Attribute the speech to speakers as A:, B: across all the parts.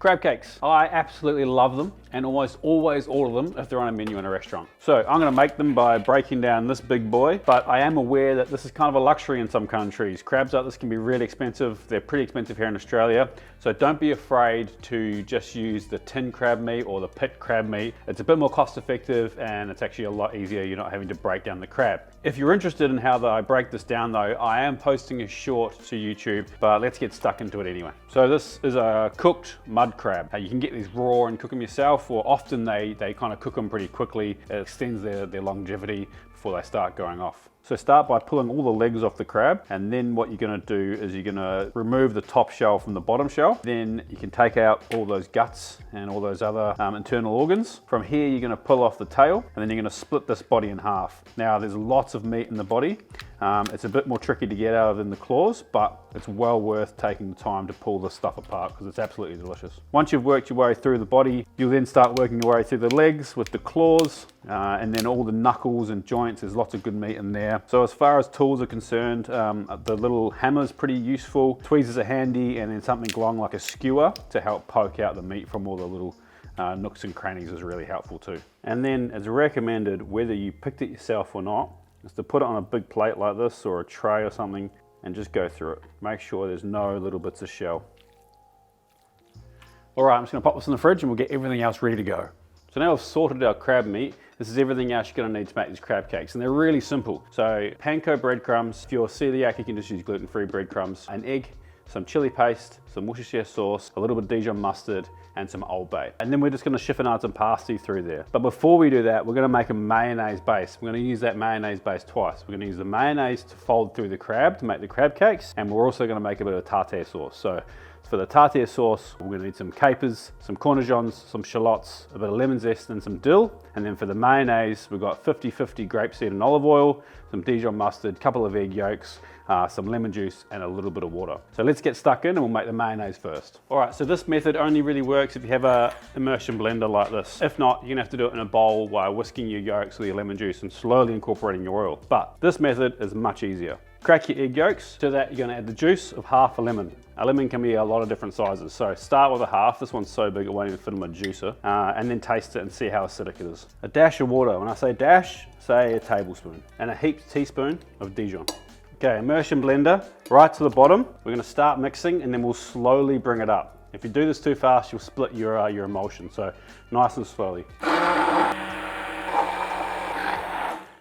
A: Crab cakes. I absolutely love them, and almost always order them if they're on a menu in a restaurant. So I'm gonna make them by breaking down this big boy, but I am aware that this is kind of a luxury in some countries. Crabs like this can be really expensive. They're pretty expensive here in Australia. So don't be afraid to just use the tin crab meat or the pit crab meat. It's a bit more cost effective and it's actually a lot easier. You're not having to break down the crab. If you're interested in how I break this down though, I am posting a short to YouTube, but let's get stuck into it anyway. So this is a cooked mud crab. You can get these raw and cook them yourself, or often they kind of cook them pretty quickly. It extends their longevity before they start going off. So start by pulling all the legs off the crab, and then what you're gonna do is you're gonna remove the top shell from the bottom shell. Then you can take out all those guts and all those other internal organs. From here, you're gonna pull off the tail, and then you're gonna split this body in half. Now, there's lots of meat in the body. It's a bit more tricky to get out of than the claws, but it's well worth taking the time to pull this stuff apart because it's absolutely delicious. Once you've worked your way through the body, you'll then start working your way through the legs with the claws, and then all the knuckles and joints. There's lots of good meat in there. So as far as tools are concerned, the little hammer's pretty useful. Tweezers are handy, and then something long like a skewer to help poke out the meat from all the little nooks and crannies is really helpful too. And then as recommended, whether you picked it yourself or not, is to put it on a big plate like this or a tray or something and just go through it. Make sure there's no little bits of shell. All right, I'm just gonna pop this in the fridge and we'll get everything else ready to go. So now we've sorted our crab meat. This is everything else you're gonna need to make these crab cakes, and they're really simple. So panko breadcrumbs. If you're celiac, you can just use gluten-free breadcrumbs. An egg, some chili paste, some Worcestershire sauce, a little bit of Dijon mustard, and some Old Bay. And then we're just gonna chiffonade some parsley through there. But before we do that, we're gonna make a mayonnaise base. We're gonna use that mayonnaise base twice. We're gonna use the mayonnaise to fold through the crab to make the crab cakes, and we're also gonna make a bit of tartare sauce. So for the tartare sauce, we're gonna need some capers, some cornichons, some shallots, a bit of lemon zest, and some dill. And then for the mayonnaise, we've got 50-50 grapeseed and olive oil, some Dijon mustard, couple of egg yolks, some lemon juice, and a little bit of water. So let's get stuck in and we'll make the mayonnaise first. All right, so this method only really works if you have a immersion blender like this. If not, you're gonna have to do it in a bowl while whisking your yolks with your lemon juice and slowly incorporating your oil. But this method is much easier. Crack your egg yolks. To that, you're gonna add the juice of half a lemon. A lemon can be a lot of different sizes. So start with a half. This one's so big it won't even fit in my juicer. And then taste it and see how acidic it is. A dash of water. When I say dash, say a tablespoon. And a heaped teaspoon of Dijon. Okay, immersion blender, right to the bottom. We're gonna start mixing and then we'll slowly bring it up. If you do this too fast, you'll split your emulsion. So nice and slowly.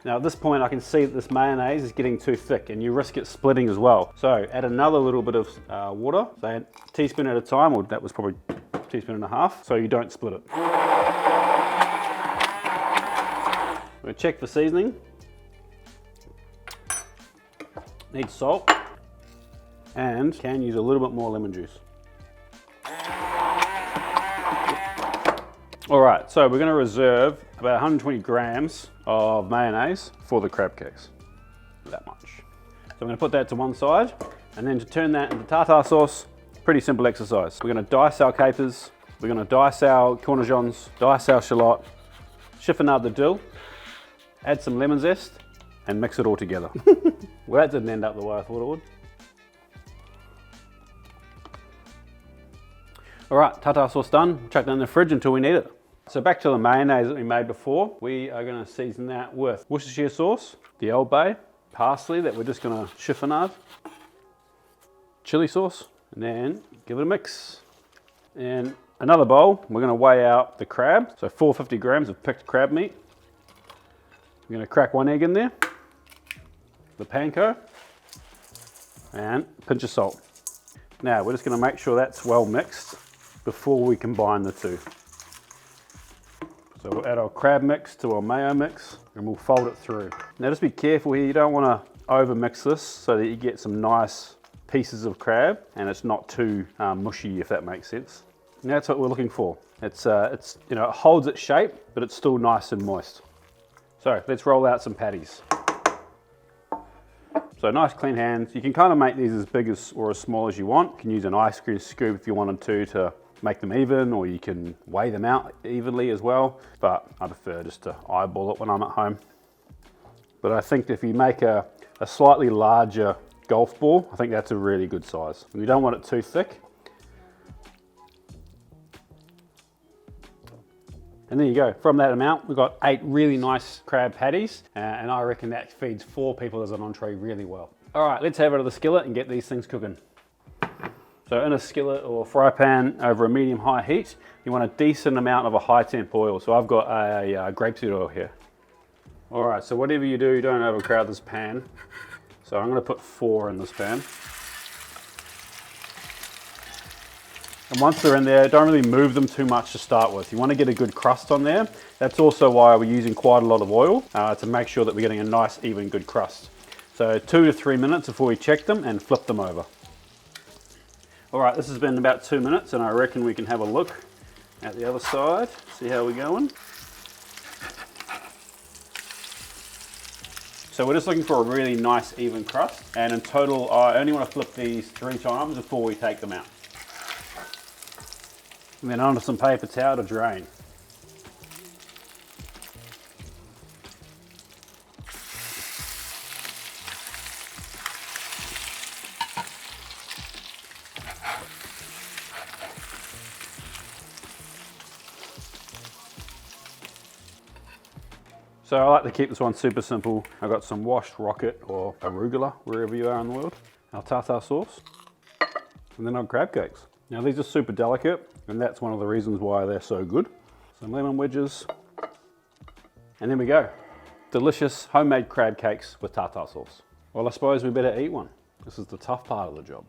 A: Now at this point I can see that this mayonnaise is getting too thick and you risk it splitting as well. So add another little bit of water, say a teaspoon at a time, or that was probably a teaspoon and a half, so you don't split it. We're gonna check for seasoning. Needs salt, and can use a little bit more lemon juice. All right, so we're gonna reserve about 120 grams of mayonnaise for the crab cakes, that much. So I'm gonna put that to one side, and then to turn that into tartare sauce, pretty simple exercise. We're gonna dice our capers, we're gonna dice our cornichons, dice our shallot, chiffonade the dill, add some lemon zest, and mix it all together. Well, that didn't end up the way I thought it would. All right, tartare sauce done. Chuck that in the fridge until we need it. So back to the mayonnaise that we made before. We are gonna season that with Worcestershire sauce, the Old Bay, parsley that we're just gonna chiffonade, chili sauce, and then give it a mix. In another bowl, we're gonna weigh out the crab. So 450 grams of picked crab meat. We're gonna crack one egg in there, the panko, and a pinch of salt. Now we're just gonna make sure that's well mixed before we combine the two. So we'll add our crab mix to our mayo mix and we'll fold it through. Now just be careful here, you don't wanna over mix this so that you get some nice pieces of crab and it's not too mushy, if that makes sense. And that's what we're looking for. It's you know, it holds its shape, but it's still nice and moist. So let's roll out some patties. So nice clean hands. You can kind of make these as big as or as small as you want. You can use an ice cream scoop if you wanted to make them even, or you can weigh them out evenly as well. But I prefer just to eyeball it when I'm at home. But I think if you make a slightly larger golf ball, I think that's a really good size. And you don't want it too thick. And there you go. From that amount, we've got 8 really nice crab patties, and I reckon that feeds 4 people as an entree really well. All right, let's have it to the skillet and get these things cooking. So in a skillet or fry pan over a medium-high heat, you want a decent amount of a high temp oil. So I've got a grapeseed oil here. All right, so whatever you do, don't overcrowd this pan. So I'm gonna put 4 in this pan. And once they're in there, don't really move them too much to start with. You want to get a good crust on there. That's also why we're using quite a lot of oil to make sure that we're getting a nice, even, good crust. So 2 to 3 minutes before we check them and flip them over. All right, this has been about 2 minutes, and I reckon we can have a look at the other side, see how we're going. So we're just looking for a really nice, even crust. And in total, I only want to flip these 3 times before we take them out. And then onto some paper towel to drain. So I like to keep this one super simple. I've got some washed rocket or arugula, wherever you are in the world, our tartar sauce, and then our crab cakes. Now these are super delicate, and that's one of the reasons why they're so good. Some lemon wedges, and there we go. Delicious homemade crab cakes with tartar sauce. Well, I suppose we better eat one. This is the tough part of the job.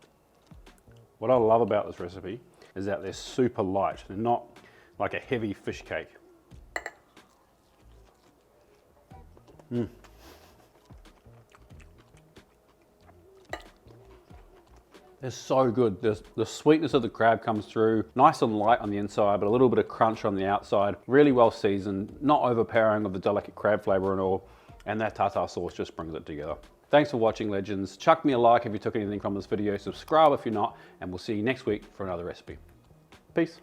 A: What I love about this recipe is that they're super light. They're not like a heavy fish cake. They're so good. The sweetness of the crab comes through, nice and light on the inside, but a little bit of crunch on the outside. Really well seasoned, not overpowering of the delicate crab flavor and all, and that tartar sauce just brings it together. Thanks for watching, legends. Chuck me a like if you took anything from this video, subscribe if you're not, and we'll see you next week for another recipe. Peace.